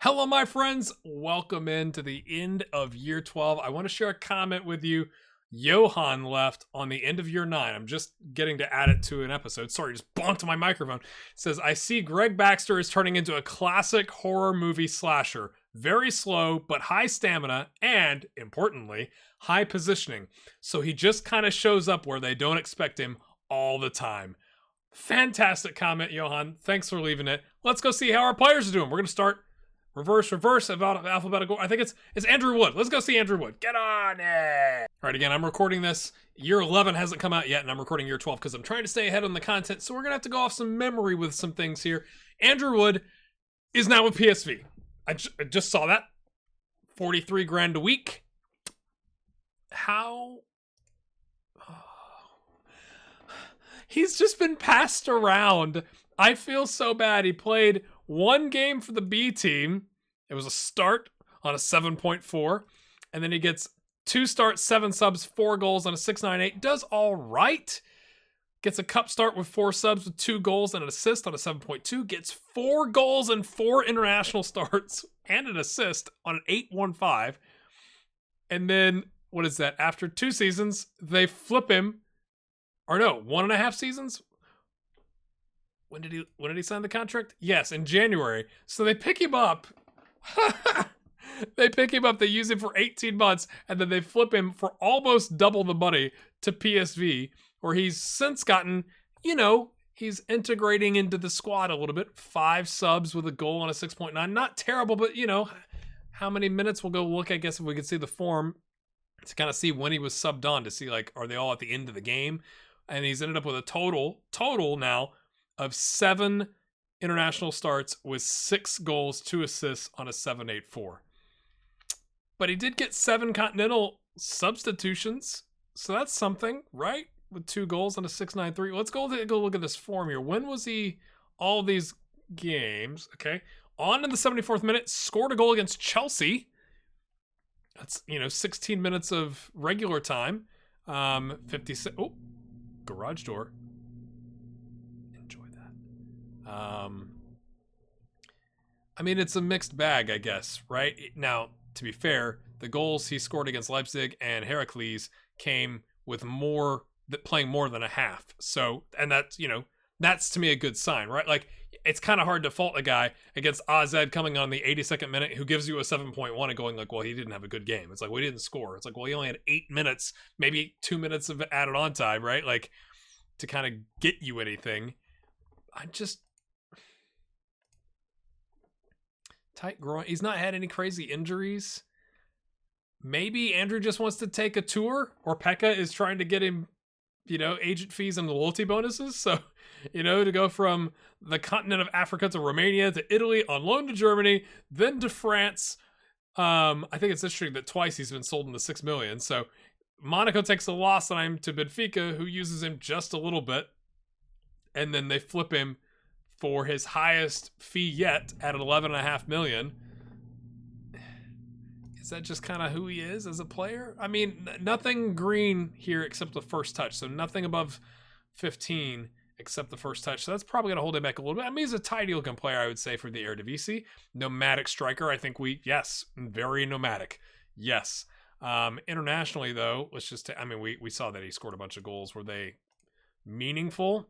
Hello, my friends. Welcome into the end of year 12. I want to share a comment with you. Johan left on the end of year 9. I'm just getting to add it to an episode. Sorry, just bonked my microphone. It says, I see Greg Baxter is turning into a classic horror movie slasher. Very slow, but high stamina and, importantly, high positioning. So he just kind of shows up where they don't expect him all the time. Fantastic comment, Johan. Thanks for leaving it. Let's go see how our players are doing. We're going to start reverse about alphabetical. I think it's Andrew Wood. Let's go see Andrew Wood. Get on it. All right, again, I'm recording this. Year 11 hasn't come out yet, and I'm recording year 12 because I'm trying to stay ahead on the content. So we're going to have to go off some memory with some things here. Andrew Wood is now with PSV. I just saw that. 43 grand a week. How? He's just been passed around. I feel so bad. He played one game for the B team. It was a start on a 7.4. And then he gets 2 starts, 7 subs, 4 goals on a 6.98. Does all right. Gets a cup start with 4 subs with 2 goals and an assist on a 7.2. Gets 4 goals and 4 international starts and an assist on an 8.15. And then, what is that? After 2 seasons, they flip him. Or no, 1.5 seasons? When did he sign the contract? Yes, in January. So they pick him up. They pick him up. They use him for 18 months. And then they flip him for almost double the money to PSV. Where he's since gotten, he's integrating into the squad a little bit. 5 subs with a goal on a 6.9. Not terrible, but, how many minutes we'll go look, I guess, if we could see the form. To kind of see when he was subbed on. To see, are they all at the end of the game? And he's ended up with a total now of 7 international starts with 6 goals, 2 assists on a 7.84. But he did get 7 continental substitutions. So that's something, right? With 2 goals on a 6.93. Let's go look at this form here. When was he all these games? Okay. On in the 74th minute, scored a goal against Chelsea. That's, 16 minutes of regular time. 56. Oh, garage door. It's a mixed bag, I guess, right? Now, to be fair, the goals he scored against Leipzig and Heracles came with playing more than a half. So, and that's, that's to me a good sign, right? It's kind of hard to fault a guy against AZ coming on the 82nd minute who gives you a 7.1 and going well, he didn't have a good game. It's he didn't score. It's he only had 8 minutes, maybe 2 minutes of added on time, right? To kind of get you anything. Tight groin. He's not had any crazy injuries. Maybe Andrew just wants to take a tour, or Pekka is trying to get him, agent fees and loyalty bonuses. So, to go from the continent of Africa to Romania to Italy, on loan to Germany, then to France. I think it's interesting that twice he's been sold in the 6 million. So Monaco takes a loss on him to Benfica, who uses him just a little bit. And then they flip him for his highest fee yet at 11.5 million. Is that just kind of who he is as a player? Nothing green here except the first touch. So nothing above 15 except the first touch. So that's probably going to hold him back a little bit. He's a tidy looking player, I would say, for the Eredivisie. Nomadic striker. I think yes, very nomadic. Yes. Internationally, though, let's just, we saw that he scored a bunch of goals. Were they meaningful?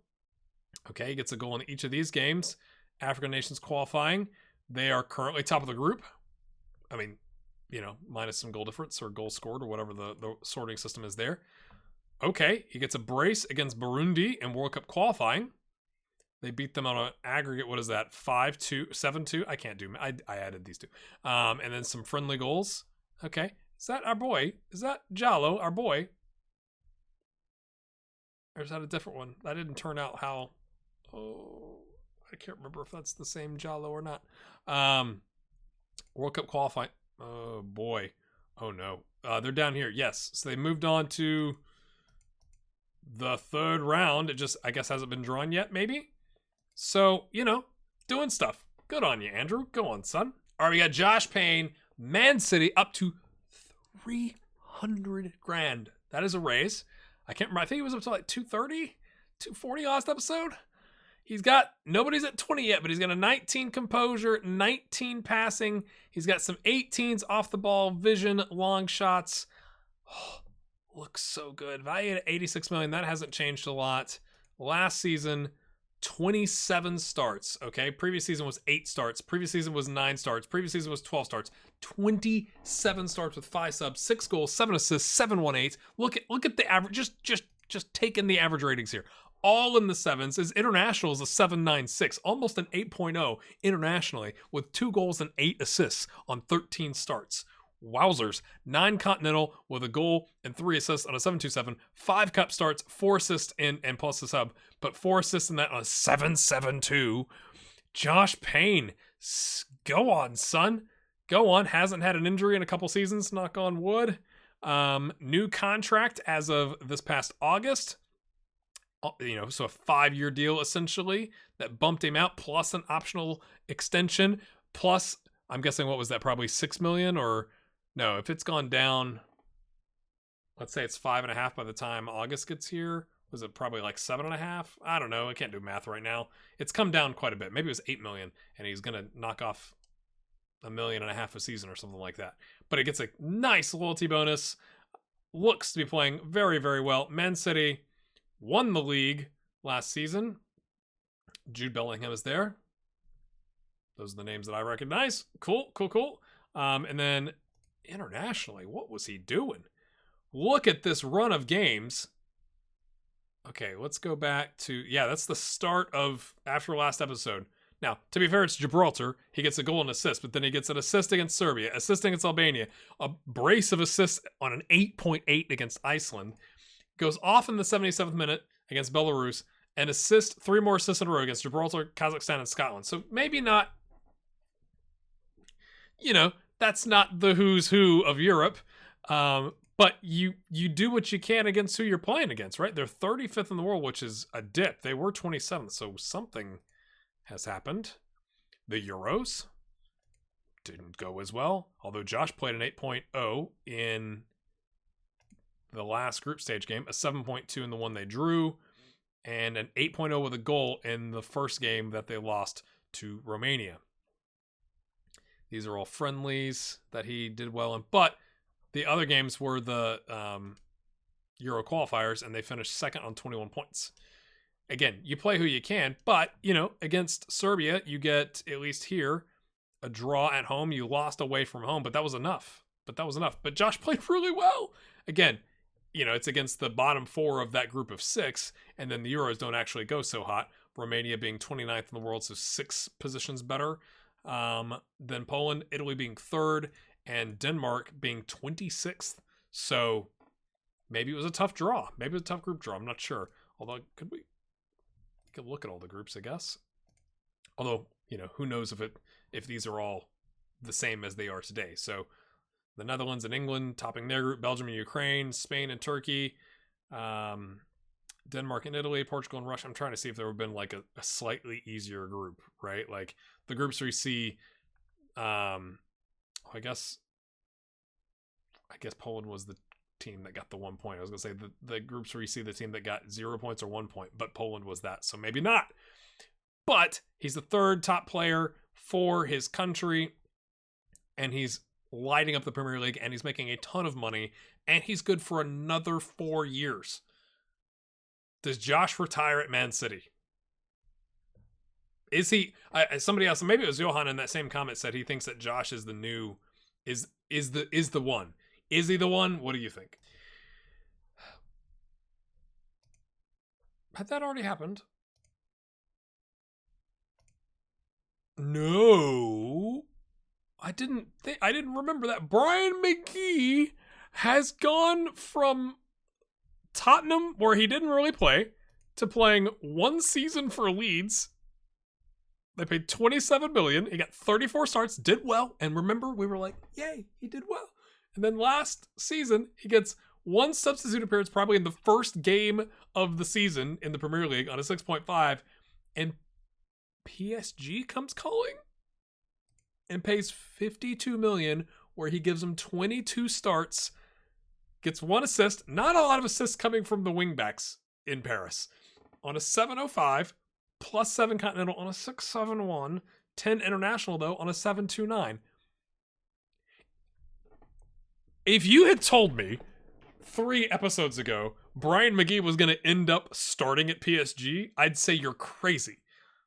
Okay, he gets a goal in each of these games. African nations qualifying. They are currently top of the group. Minus some goal difference or goal scored or whatever the sorting system is there. Okay, he gets a brace against Burundi in World Cup qualifying. They beat them on an aggregate, what is that, 5-2, 7-2? I can't do, I added these two. And then some friendly goals. Okay, is that our boy? Is that Jallo, our boy? Or is that a different one? That didn't turn out how... Oh, I can't remember if that's the same Jallo or not. World Cup qualifying. Oh, boy. Oh, no. They're down here. Yes. So they moved on to the 3rd round. It just, I guess, hasn't been drawn yet, maybe? So, doing stuff. Good on you, Andrew. Go on, son. All right, we got Josh Payne, Man City, up to 300 grand. That is a raise. I can't remember. I think it was up to 230, 240 last episode. nobody's at 20 yet, but he's got a 19 composure, 19 passing. He's got some 18s off the ball, vision, long shots. Oh, looks so good. Valued at $86 million. That hasn't changed a lot. Last season, 27 starts. Okay. Previous season was 8 starts. Previous season was 9 starts. Previous season was 12 starts. 27 starts with 5 subs, 6 goals, 7 assists, 7.18. Look at the average. Just taking the average ratings here. All in the 7s. His international is a 7.96, almost an 8.0 internationally, with 2 goals and 8 assists on 13 starts. Wowzers. 9 continental with a goal and 3 assists on a 7.27. 5 cup starts, 4 assists and plus the sub, but 4 assists in that on a 7.72. Josh Payne. Go on, son. Go on. Hasn't had an injury in a couple seasons, knock on wood. New contract as of this past August. So a 5-year deal essentially that bumped him out, plus an optional extension, plus I'm guessing what was that, probably $6 million, or no, if it's gone down, let's say it's 5.5 by the time August gets here, was it probably like 7.5? I don't know. I can't do math right now. It's come down quite a bit. Maybe it was $8 million, and he's gonna knock off $1.5 million a season or something like that. But it gets a nice loyalty bonus. Looks to be playing very, very well. Man City won the league last season. Jude Bellingham is there. Those are the names that I recognize. Cool. And then internationally, what was he doing? Look at this run of games. Okay, let's go back to... Yeah, that's the start of after last episode. Now, to be fair, it's Gibraltar. He gets a goal and assist, but then he gets an assist against Serbia, assist against Albania, a brace of assists on an 8.8 against Iceland. Goes off in the 77th minute against Belarus and assist 3 more assists in a row against Gibraltar, Kazakhstan, and Scotland. So maybe not, that's not the who's who of Europe. But you do what you can against who you're playing against, right? They're 35th in the world, which is a dip. They were 27th, so something has happened. The Euros didn't go as well, although Josh played an 8.0 in the last group stage game, a 7.2 in the one they drew, and an 8.0 with a goal in the first game that they lost to Romania. These are all friendlies that he did well in, but the other games were the Euro qualifiers, and they finished second on 21 points. Again, you play who you can, but, against Serbia, you get, at least here, a draw at home. You lost away from home, but that was enough. But Josh played really well. Again, it's against the bottom 4 of that group of 6, and then the Euros don't actually go so hot. Romania being 29th in the world, so 6 positions better than Poland. Italy being 3rd, and Denmark being 26th. So maybe it was a tough draw. Maybe it was a tough group draw. I'm not sure. Although, we could look at all the groups, I guess. Although, who knows if these are all the same as they are today. So the Netherlands and England topping their group, Belgium and Ukraine, Spain and Turkey, Denmark and Italy, Portugal and Russia. I'm trying to see if there would have been like a slightly easier group, right? Like the groups where you see, I guess Poland was the team that got the 1 point. I was going to say the groups where you see the team that got 0 points or 1 point, but Poland was that. So maybe not. But he's the 3rd top player for his country, and he's lighting up the Premier League, and he's making a ton of money, and he's good for another 4 years. Does Josh retire at Man City? Is he? Somebody else, maybe it was Johan in that same comment, said he thinks that Josh is the new, is the one. Is he the one? What do you think? Had that already happened? No. I didn't remember that. Brian McGee has gone from Tottenham, where he didn't really play, to playing 1 season for Leeds. They paid $27 million. He got 34 starts, did well. And remember, we were like, yay, he did well. And then last season, he gets 1 substitute appearance, probably in the first game of the season in the Premier League on a 6.5. And PSG comes calling and pays $52 million, where he gives him 22 starts, gets 1 assist. Not a lot of assists coming from the wingbacks in Paris. On a 7.05, +7 Continental on a 6.71. 10 International, though, on a 7.29. If you had told me 3 episodes ago Brian McGee was going to end up starting at PSG, I'd say you're crazy.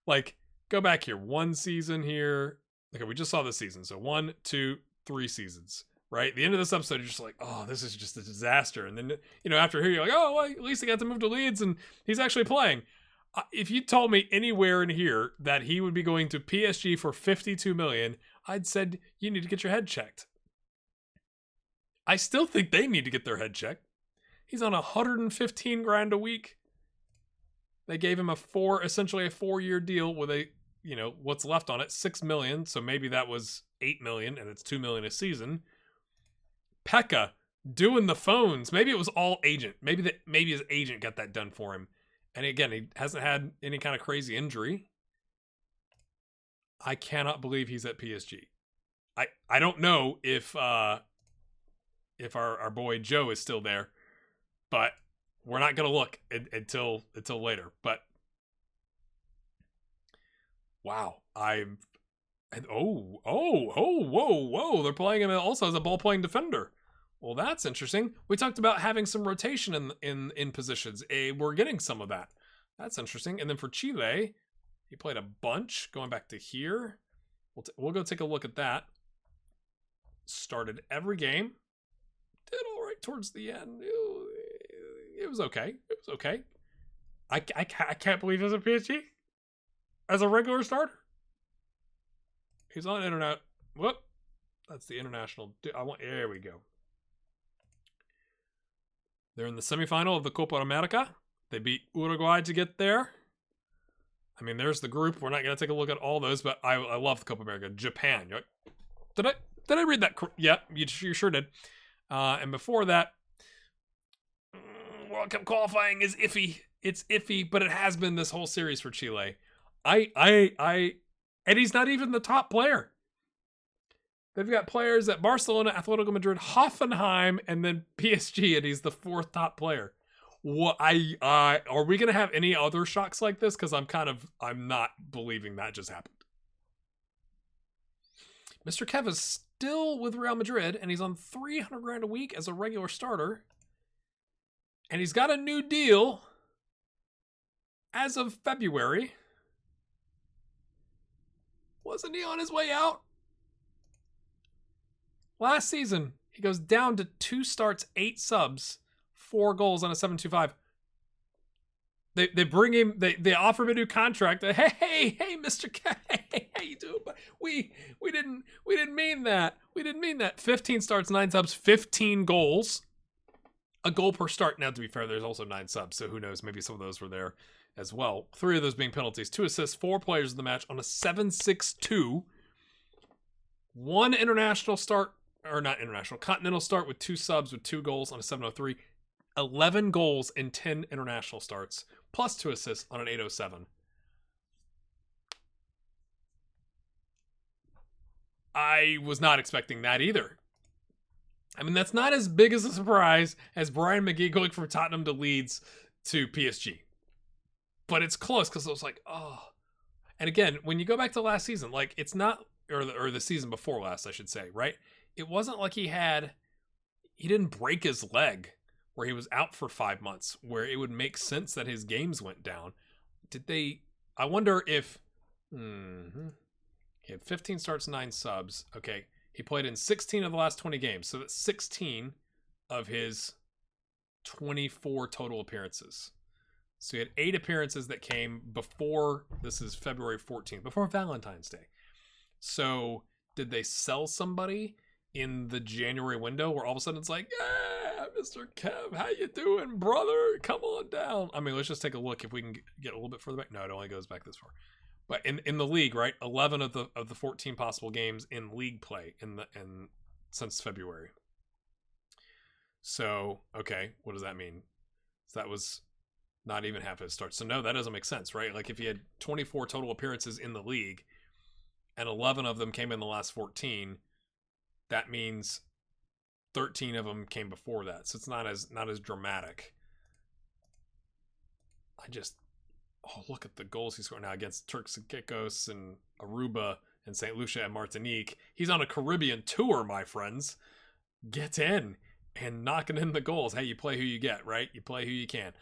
Like, go back here. 1 season here. Okay, we just saw this season. So 1, 2, 3 seasons. Right? The end of this episode, you're just like, oh, this is just a disaster. And then, after here, you're like, oh, well, at least he got to move to Leeds and he's actually playing. If you told me anywhere in here that he would be going to PSG for $52 million, I'd said you need to get your head checked. I still think they need to get their head checked. He's on $115,000 a week. They gave him essentially a 4-year deal with a, what's left on it, $6 million. So maybe that was $8 million and it's $2 million a season. Pekka doing the phones. Maybe it was all agent. Maybe his agent got that done for him. And again, he hasn't had any kind of crazy injury. I cannot believe he's at PSG. I don't know if our boy Joe is still there, but we're not gonna look until later. But wow, whoa! They're playing him also as a ball playing defender. Well, that's interesting. We talked about having some rotation in positions. We're getting some of that. That's interesting. And then for Chile, he played a bunch. Going back to here, we'll go take a look at that. Started every game. Did all right towards the end. It was okay. I can't believe he's a PSG as a regular starter. He's on internet. Whoop. That's the international. There we go. They're in the semifinal of the Copa America. They beat Uruguay to get there. I mean, there's the group. We're not going to take a look at all those, but I love the Copa America. Japan. Did I read that? Yeah, you sure did. And before that, World Cup qualifying is iffy. It's iffy, but it has been this whole series for Chile. And he's not even the top player. They've got players at Barcelona, Atletico Madrid, Hoffenheim, and then PSG, and he's the 4th top player. What are we gonna have any other shocks like this? Because I'm not believing that just happened. Mr. Kev is still with Real Madrid, and he's on $300,000 a week as a regular starter. And he's got a new deal as of February. Wasn't he on his way out? Last season, he goes down to 2 starts, 8 subs, 4 goals on a 7.25. They bring him. They offer him a new contract. Hey, Mr. K, how you doing? But we didn't mean that. We didn't mean that. 15 starts, 9 subs, 15 goals, a goal per start. Now, to be fair, there's also 9 subs, so who knows? Maybe some of those were there as well. 3 of those being penalties. 2 assists, 4 players in the match on a 7.62. 1 international start. Or not international, continental start with 2 subs with 2 goals on a 7.03. 11 goals in 10 international starts, plus 2 assists on an 8.07. I was not expecting that either. I mean, that's not as big as a surprise as Brian McGee going from Tottenham to Leeds to PSG. But it's close because I was like, oh. And again, when you go back to last season, like it's not, or the season before last, I should say, right? It wasn't like he didn't break his leg where he was out for 5 months, where it would make sense that his games went down. I wonder if, he had 15 starts, 9 subs. Okay. He played in 16 of the last 20 games. So that's 16 of his 24 total appearances. So he had 8 appearances that came before, this is February 14th, before Valentine's Day. So did they sell somebody in the January window where all of a sudden it's like, yeah, Mr. Kev, how you doing, brother? Come on down. I mean, let's just take a look if we can get a little bit further back. No, it only goes back this far. But in the league, right? 11 of the 14 possible games in league play since February. So, okay, what does that mean? So that was not even half his starts. So no, that doesn't make sense, right? Like if he had 24 total appearances in the league and 11 of them came in the last 14, that means 13 of them came before that. So it's not as dramatic. Oh, look at the goals he's scoring now against Turks and Caicos and Aruba and St. Lucia and Martinique. He's on a Caribbean tour, my friends. Get in and knocking in the goals. Hey, you play who you get, right? You play who you can.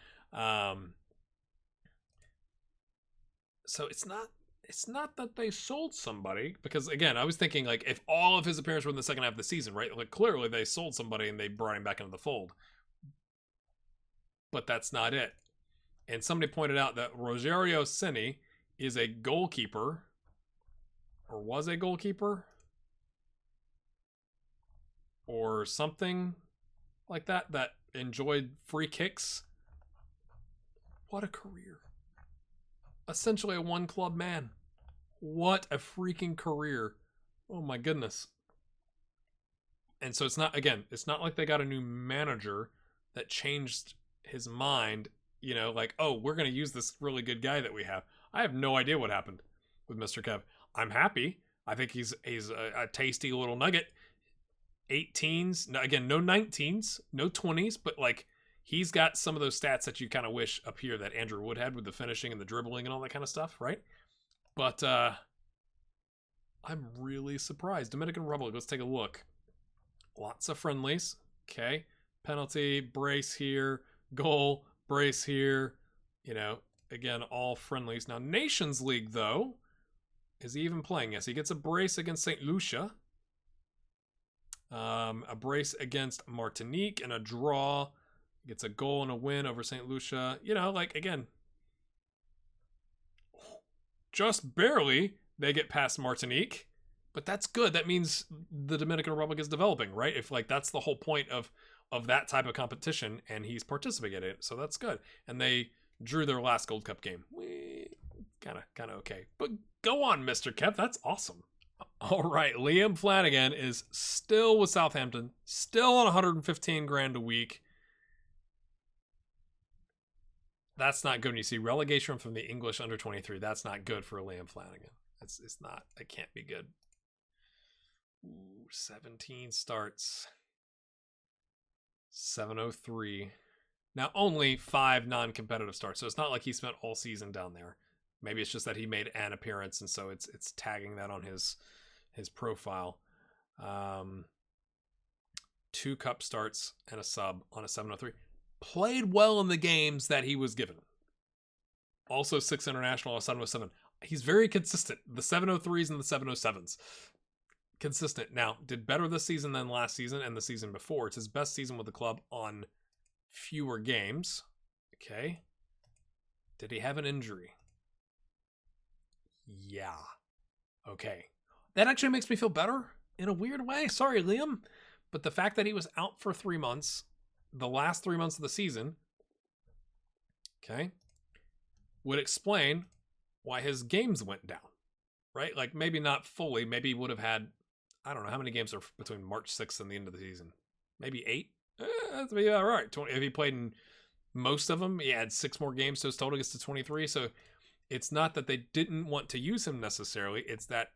So it's not that they sold somebody, because again, I was thinking like if all of his appearances were in the second half of the season, right? Like clearly they sold somebody and they brought him back into the fold. But that's not it. And somebody pointed out that Rogerio Ceni is a goalkeeper, or was a goalkeeper, or something like that enjoyed free kicks. What a career. Essentially a one club man. What a freaking career. Oh my goodness. And so it's not like they got a new manager that changed his mind, like, oh, we're going to use this really good guy that we have. I have no idea what happened with Mr. Kev. I'm happy. I think he's a tasty little nugget. 18s, again, no 19s, no 20s, but like he's got some of those stats that you kind of wish up here that Andrew Wood had with the finishing and the dribbling and all that kind of stuff, right? But I'm really surprised. Dominican Republic, let's take a look. Lots of friendlies. Okay. Penalty, brace here, goal, brace here. Again, all friendlies. Now, Nations League, though, is he even playing? Yes, he gets a brace against St. Lucia. A brace against Martinique and a draw. Gets a goal and a win over St. Lucia. Again, just barely they get past Martinique, but that's good. That means the Dominican Republic is developing, right? If that's the whole point of that type of competition, and he's participating in it, so that's good. And they drew their last Gold Cup game. Kind of okay. But go on, Mr. Kev. That's awesome. All right, Liam Flanagan is still with Southampton, still on 115 grand a week. That's not good when you see relegation from the English under 23. That's not good for Liam Flanagan. It's not. It can't be good. 17 starts. 703. Now only 5 non-competitive starts, so it's not like he spent all season down there. Maybe it's just that he made an appearance, and so it's tagging that on his profile. 2 cup starts and a sub on a 703. Played well in the games that he was given. Also 6 international, a 707. He's very consistent. The 703s and the 707s. Consistent. Now, did better this season than last season and the season before. It's his best season with the club on fewer games. Okay. Did he have an injury? Yeah. Okay. That actually makes me feel better in a weird way. Sorry, Liam. But the fact that he was out for 3 months, the last 3 months of the season, okay, would explain why his games went down, right? Like maybe not fully. Maybe he would have had, I don't know, how many games are between March 6th and the end of the season? Maybe 8? That'd be all right. 20, if he played in most of them, he had 6 more games, so his total gets to 23. So it's not that they didn't want to use him necessarily. It's that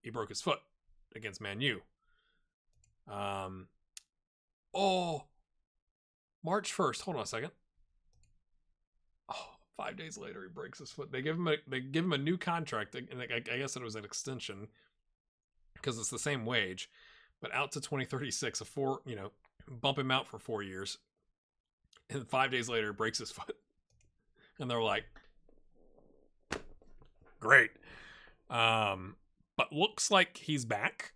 he broke his foot against Man U. March 1st. Hold on a second. 5 days later, he breaks his foot. They give him a new contract, and I guess it was an extension because it's the same wage, but out to 2036. Bump him out for 4 years, and 5 days later, he breaks his foot, and they're like, great. But looks like he's back.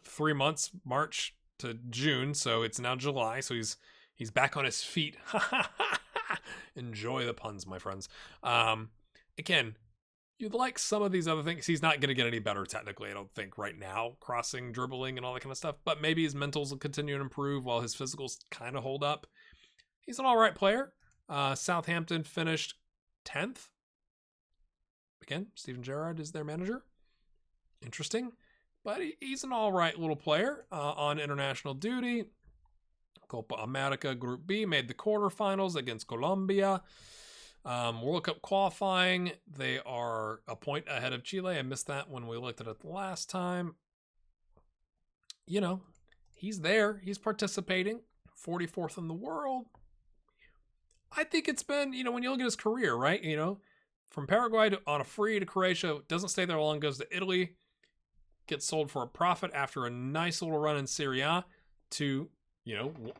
3 months, March to June, so it's now July. So he's back on his feet. Enjoy the puns, my friends. Again, you'd like some of these other things. He's not going to get any better technically, I don't think, right now, crossing, dribbling, and all that kind of stuff. But maybe his mentals will continue to improve while his physicals kind of hold up. He's an all right player. Southampton finished 10th. Again, Steven Gerrard is their manager. Interesting. But he's an all right little player on international duty. Copa America Group B made the quarterfinals against Colombia. World Cup qualifying, they are a point ahead of Chile. I missed that when we looked at it the last time. He's there. He's participating. 44th in the world. I think it's been, when you look at his career, right? From Paraguay on a free to Croatia, doesn't stay there long, goes to Italy, gets sold for a profit after a nice little run in Serie A to,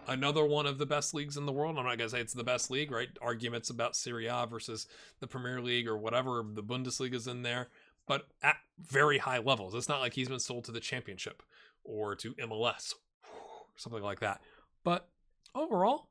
another one of the best leagues in the world. I'm not going to say it's the best league, right? Arguments about Serie A versus the Premier League or whatever, the Bundesliga's in there, but at very high levels. It's not like he's been sold to the Championship or to MLS, something like that. But overall,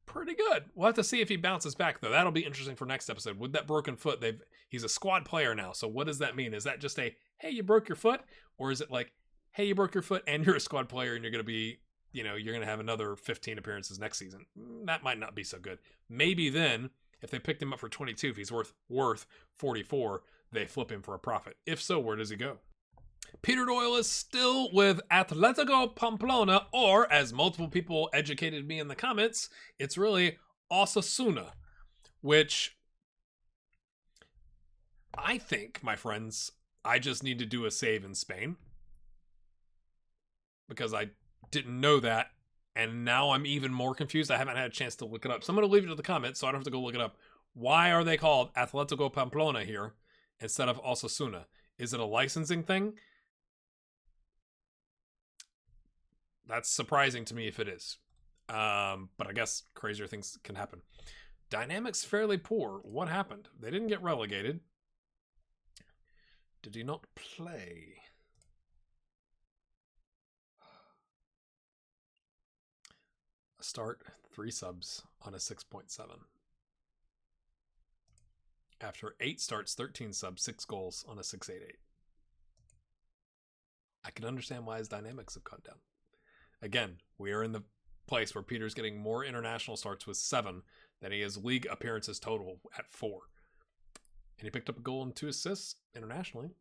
pretty good. We'll have to see if he bounces back, though. That'll be interesting for next episode. With that broken foot, he's a squad player now. So what does that mean? Is that just a, hey, you broke your foot? Or is it like, hey, you broke your foot and you're a squad player and you're going to be, you're going to have another 15 appearances next season? That might not be so good. Maybe then, if they picked him up for 22, if he's worth 44, they flip him for a profit. If so, where does he go? Peter Doyle is still with Atletico Pamplona, or as multiple people educated me in the comments, it's really Osasuna, which I think, my friends, I just need to do a save in Spain because I didn't know that, and now I'm even more confused. I haven't had a chance to look it up. So I'm going to leave it in the comments so I don't have to go look it up. Why are they called Atletico Pamplona here instead of Osasuna? Is it a licensing thing? That's surprising to me if it is. But I guess crazier things can happen. Dynamics fairly poor. What happened? They didn't get relegated. Did he not play? A start, 3 subs on a 6.7. After 8 starts, 13 subs, 6 goals on a 6.88. I can understand why his dynamics have gone down. Again, we are in the place where Peter's getting more international starts with 7 than he has league appearances total at 4. And he picked up a goal and 2 assists internationally.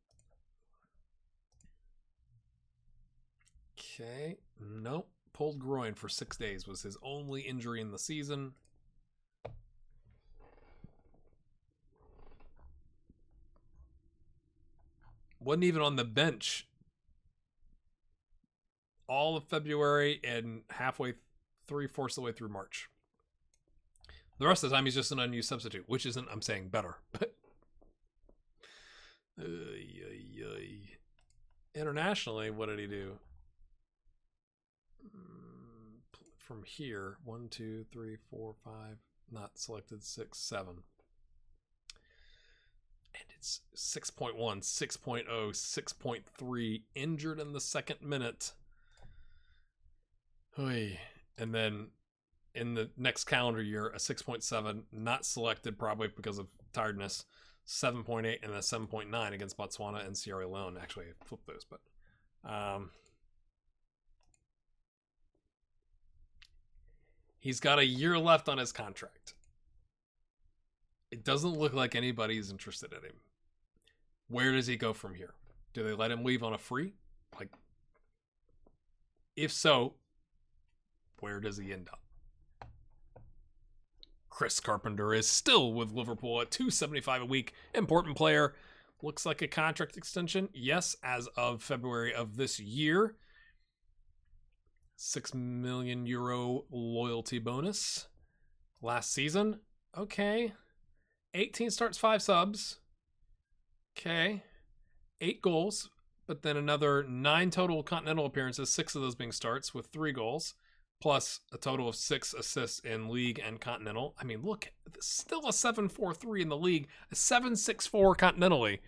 Okay. Nope. Pulled groin for 6 days was his only injury in the season. Wasn't even on the bench all of February and halfway, 3/4 of the way through March. The rest of the time, he's just an unused substitute, which isn't, I'm saying, better. But internationally, what did he do? From here, 1, 2, 3, 4, 5, not selected, 6, 7. And it's 6.1, 6.0, 6.3, injured in the 2nd minute. Oy. And then in the next calendar year, a 6.7, not selected probably because of tiredness, 7.8, and a 7.9 against Botswana and Sierra Leone. Actually, I flipped those, but he's got a year left on his contract. It doesn't look like anybody's interested in him. Where does he go from here? Do they let him leave on a free? Like, if so, where does he end up? Chris Carpenter is still with Liverpool at $275 a week. Important player. Looks like a contract extension. Yes, as of February of this year. €6 million loyalty bonus. Last season. Okay. 18 starts, 5 subs. Okay. 8 goals. But then another 9 total continental appearances, 6 of those being starts with 3 goals. Plus a total of 6 assists in league and continental. I mean, look, still a 7.43 in the league, a 7.64 continentally,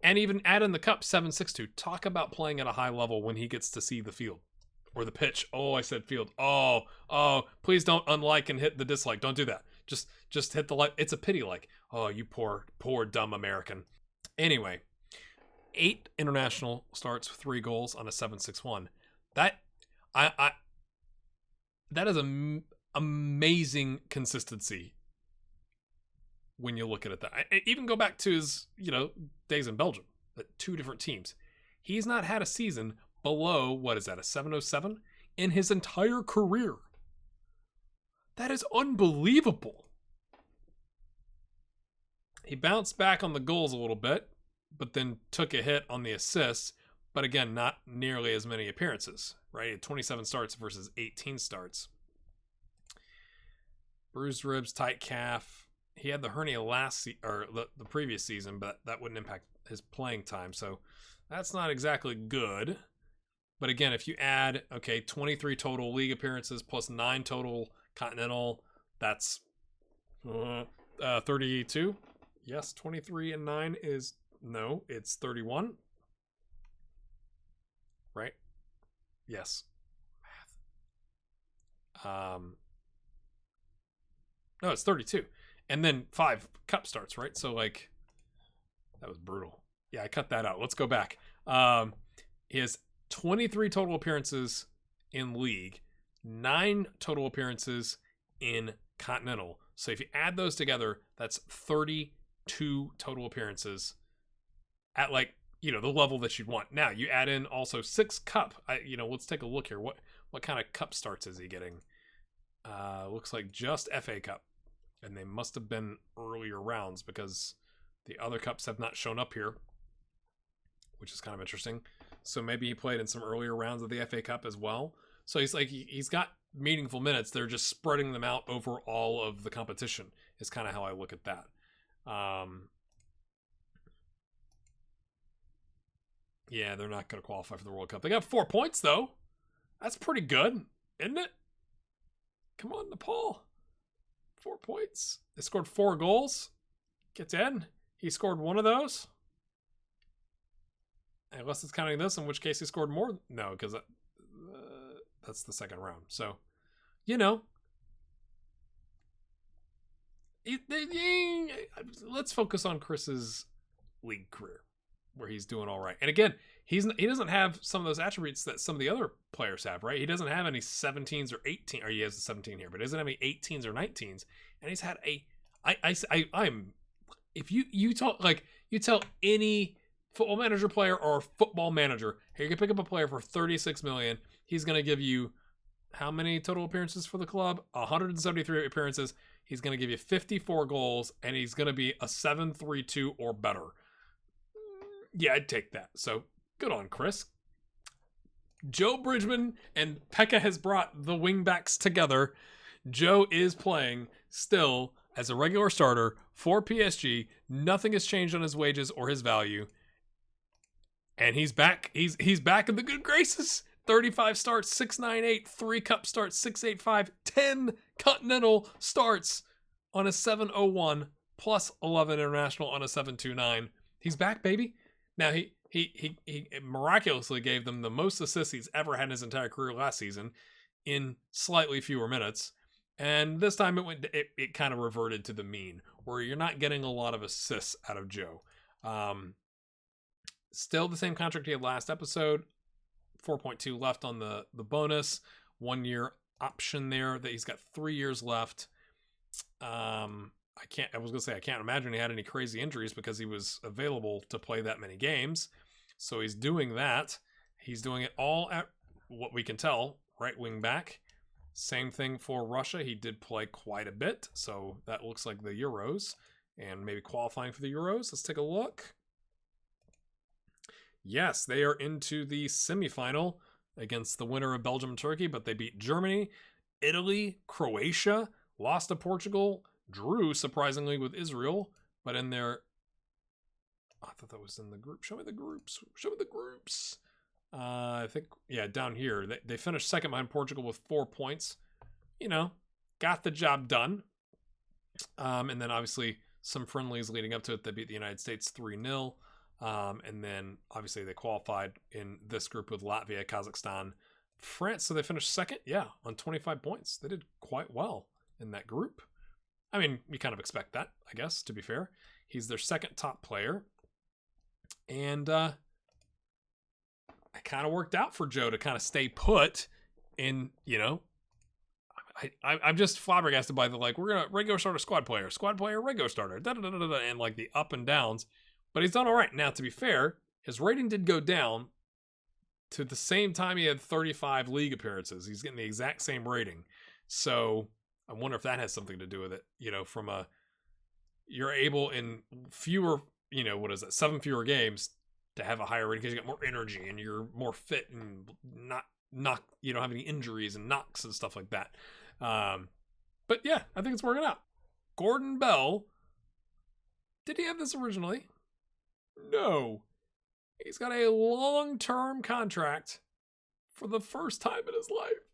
and even add in the cup 7.62. Talk about playing at a high level when he gets to see the field or the pitch. Oh, I said field. Oh, please don't unlike and hit the dislike. Don't do that. Just hit the like. It's a pity like. Oh, you poor dumb American. Anyway, 8 international starts with 3 goals on a 7.61. That is amazing consistency when you look at it. I even go back to his, days in Belgium, at 2 different teams. He's not had a season below, what is that, a 7.07 in his entire career. That is unbelievable. He bounced back on the goals a little bit, but then took a hit on the assists. But again, not nearly as many appearances, right? 27 starts versus 18 starts. Bruised ribs, tight calf. He had the hernia or the previous season, but that wouldn't impact his playing time. So that's not exactly good. But again, if you add, 23 total league appearances plus 9 total continental, that's 32. Yes, 23 and 9 is, no, it's 31. Right? Yes. Math. No, it's 32. And then 5 cup starts, right? So, like, that was brutal. Yeah, I cut that out. Let's go back. He has 23 total appearances in league, 9 total appearances in continental. So if you add those together, that's 32 total appearances at, like, the level that you'd want. Now, you add in also 6 cup. Let's take a look here. What kind of cup starts is he getting? Looks like just FA Cup. And they must have been earlier rounds because the other cups have not shown up here, which is kind of interesting. So maybe he played in some earlier rounds of the FA Cup as well. So he's got meaningful minutes. They're just spreading them out over all of the competition is kind of how I look at that. Yeah, they're not going to qualify for the World Cup. They got 4 points, though. That's pretty good, isn't it? Come on, Nepal. 4 points. They scored 4 goals. Gets in. He scored 1 of those. Unless it's counting this, in which case he scored more. No, because that's the second round. So, let's focus on Chris's league career, where he's doing all right. And again, he doesn't have some of those attributes that some of the other players have, right? He doesn't have any 17s or 18, or he has a 17 here, but he doesn't have any 18s or 19s. And he's had if you tell any Football Manager player or Football Manager, hey, you can pick up a player for $36 million. He's going to give you how many total appearances for the club? 173 appearances. He's going to give you 54 goals, and he's going to be a 7.32 or better. Yeah, I'd take that. So good on Chris. Joe Bridgman and Pekka has brought the wingbacks together. Joe is playing still as a regular starter for PSG. Nothing has changed on his wages or his value. And he's back. He's back in the good graces. 35 starts, 698, 3 cup starts, 685, 10 continental starts on a 701, plus 11 international on a 729. He's back, baby. Now he miraculously gave them the most assists he's ever had in his entire career last season in slightly fewer minutes. And this time it kind of reverted to the mean, where you're not getting a lot of assists out of Joe. Still the same contract he had last episode. 4.2 left on the bonus. 1 year option there that he's got 3 years left. I can't imagine he had any crazy injuries because he was available to play that many games. So he's doing that. He's doing it all at what we can tell, right wing back. Same thing for Russia. He did play quite a bit. So that looks like the Euros and maybe qualifying for the Euros. Let's take a look. Yes, they are into the semifinal against the winner of Belgium and Turkey, but they beat Germany, Italy, Croatia, lost to Portugal, drew surprisingly with Israel, but in their... I thought that was in the group. Show me the groups. I think, down here. They finished second behind Portugal with 4 points. Got the job done. And then obviously some friendlies leading up to it. They beat the United States 3-0. And then obviously they qualified in this group with Latvia, Kazakhstan, France. So they finished second, on 25 points. They did quite well in that group. I mean, you kind of expect that, I guess, to be fair. He's their second top player. And it kind of worked out for Joe to kind of stay put in, I'm just flabbergasted by the, we're going to regular starter, squad player, regular starter, and like the up and downs. But he's done all right. Now, to be fair, his rating did go down to the same time he had 35 league appearances. He's getting the exact same rating. So I wonder if that has something to do with it. You're able in fewer, 7 fewer games to have a higher rating because you got more energy and you're more fit and you don't have any injuries and knocks and stuff like that. But yeah, I think it's working out. Gordon Bell. Did he have this originally? No. He's got a long-term contract for the first time in his life.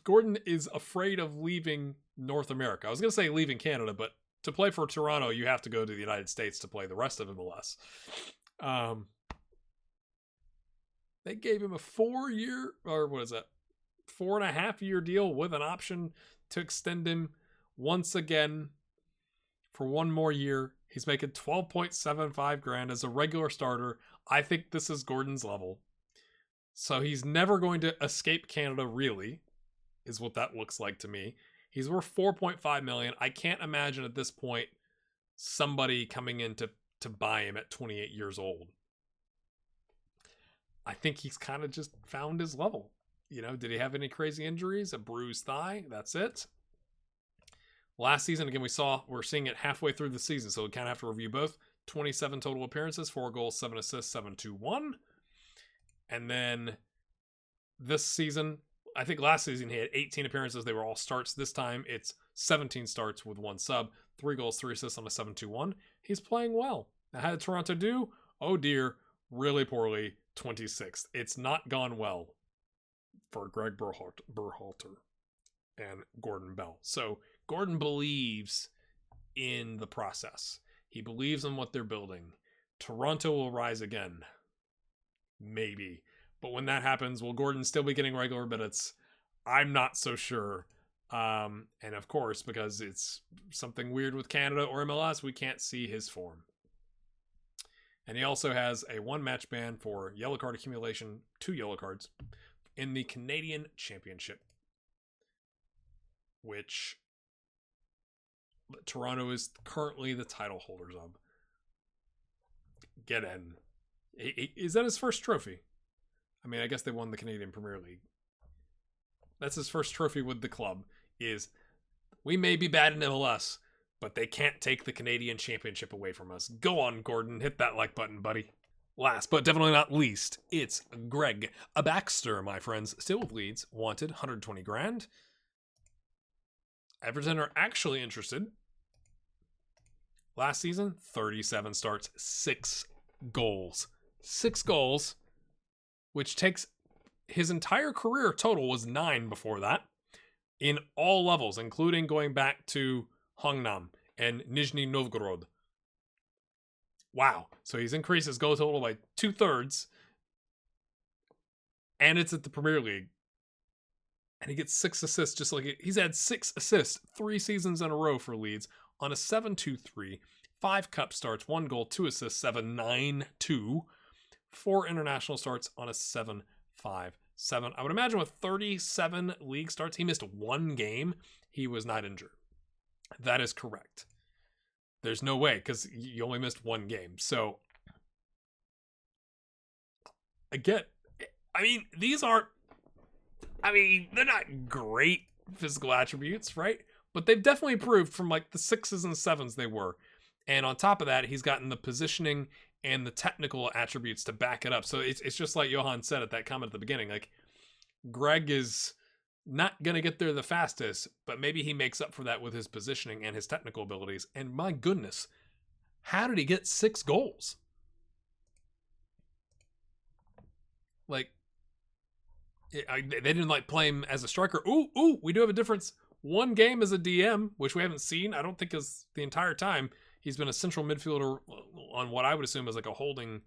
Gordon is afraid of leaving North America. I was going to say leaving Canada, but to play for Toronto, you have to go to the United States to play the rest of MLS. They gave him a 4-year, or what is that, 4.5-year deal with an option to extend him once again for one more year. He's making $12.75 grand as a regular starter. I think this is Gordon's level. So he's never going to escape Canada, really, is what that looks like to me. He's worth $4.5 million. I can't imagine at this point somebody coming in to buy him at 28 years old. I think he's kind of just found his level. Did he have any crazy injuries? A bruised thigh? That's it. Last season, again, we're seeing it halfway through the season, so we kind of have to review both. 27 total appearances, 4 goals, 7 assists, 7-2-1. And then this season, I think last season he had 18 appearances. They were all starts. This time it's 17 starts with 1 sub, 3 goals, 3 assists on a 7-2-1. He's playing well. Now, how did Toronto do? Oh dear, really poorly. 26th. It's not gone well for Greg Berhalter and Gordon Bell. So Gordon believes in the process. He believes in what they're building. Toronto will rise again. Maybe. But when that happens, will Gordon still be getting regular minutes? I'm not so sure. And of course, because it's something weird with Canada or MLS, we can't see his form. And he also has a 1-match ban for yellow card accumulation, 2 yellow cards, in the Canadian Championship, which Toronto is currently the title holders of. Get in. Is that his first trophy? I mean, I guess they won the Canadian Premier League. That's his first trophy with the club. We may be bad in MLS, but they can't take the Canadian Championship away from us. Go on, Gordon. Hit that like button, buddy. Last, but definitely not least, it's Greg Baxter, my friends. Still with Leeds. Wanted, 120 grand. Everton are actually interested. Last season, 37 starts, 6 goals. 6 goals, which takes his entire career total was 9 before that. In all levels, including going back to Hongnam and Nizhny Novgorod. Wow. So he's increased his goal total by 2/3. And it's at the Premier League. And he gets 6 assists, just like he's had 6 assists 3 seasons in a row for Leeds on a 7-2-3, 5 cup starts, 1 goal, 2 assists, 7-9-2, 4 international starts on a 7-5-7. I would imagine with 37 league starts, he missed 1 game. He was not injured. That is correct. There's no way, because you only missed 1 game. So, again, they're not great physical attributes, right? But they've definitely improved from like the 6s and 7s they were. And on top of that, he's gotten the positioning and the technical attributes to back it up. So it's just like Johan said at that comment at the beginning, like Greg is not going to get there the fastest, but maybe he makes up for that with his positioning and his technical abilities. And my goodness, how did he get 6 goals? Like, they didn't like play him as a striker. Ooh, we do have a difference. 1 game as a DM, which we haven't seen, I don't think is the entire time. He's been a central midfielder on what I would assume is like a holding,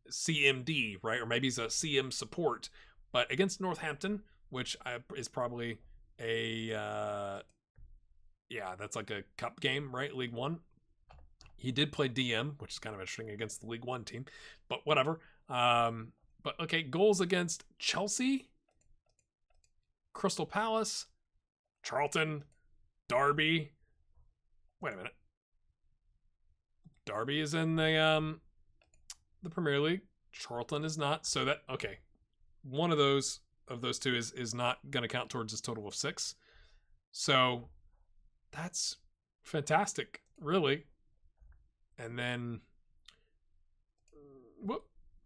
CMD, right? Or maybe he's a CM support. But against Northampton, which is probably that's like a cup game, right? League One. He did play DM, which is kind of interesting against the League One team. But whatever. But okay, goals against Chelsea, Crystal Palace, Charlton, Derby. Wait a minute. Derby is in the Premier League. Charlton is not. So that okay. One of those 2 is not going to count towards his total of 6. So that's fantastic, really. And then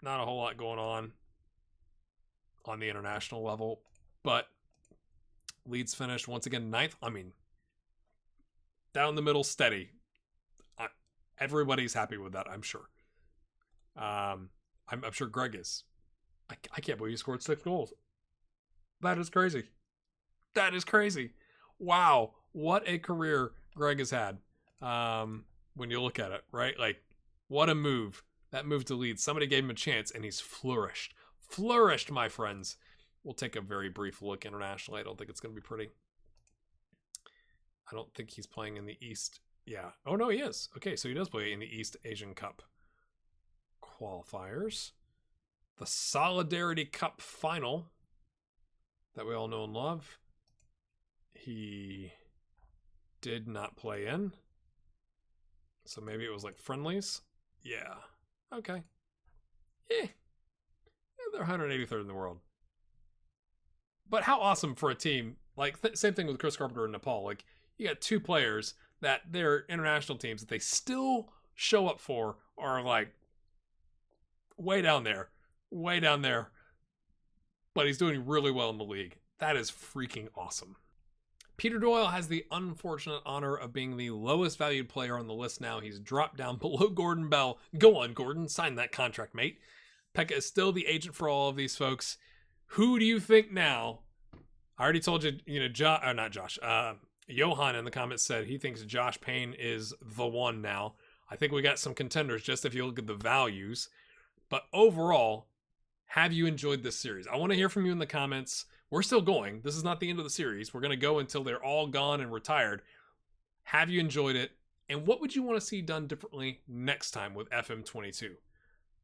not a whole lot going on on the international level. But Leeds finished once again 9th. I mean, down the middle, steady. Everybody's happy with that, I'm sure. I'm sure Greg is. I can't believe he scored 6 goals. That is crazy. That is crazy. Wow. What a career Greg has had. When you look at it, right? Like, what a move. That move to Leeds. Somebody gave him a chance, and he's flourished. Flourished, my friends. We'll take a very brief look internationally. I don't think it's going to be pretty. I don't think he's playing in the East. Yeah. Oh, no, he is. Okay, so he does play in the East Asian Cup qualifiers. The Solidarity Cup final that we all know and love. He did not play in. So maybe it was like friendlies. Yeah. Okay. Yeah, they're 183rd in the world. But how awesome for a team. Like, same thing with Chris Carpenter in Nepal. Like, you got 2 players that they're international teams that they still show up for are like way down there. Way down there. But he's doing really well in the league. That is freaking awesome. Peter Doyle has the unfortunate honor of being the lowest valued player on the list now. He's dropped down below Gordon Bell. Go on, Gordon. Sign that contract, mate. Pekka is still the agent for all of these folks. Who do you think now? I already told you, Johan in the comments said he thinks Josh Payne is the one now. I think we got some contenders just if you look at the values. But overall, have you enjoyed this series? I want to hear from you in the comments. We're still going. This is not the end of the series. We're going to go until they're all gone and retired. Have you enjoyed it? And what would you want to see done differently next time with FM22?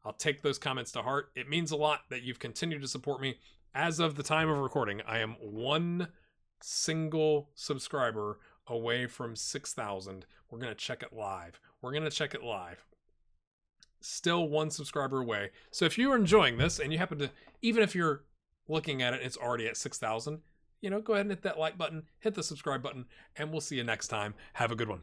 I'll take those comments to heart. It means a lot that you've continued to support me. As of the time of recording, I am 1 single subscriber away from 6,000. We're going to check it live. Still 1 subscriber away. So if you're enjoying this and you happen to, even if you're looking at it, it's already at 6,000, go ahead and hit that like button, hit the subscribe button, and we'll see you next time. Have a good one.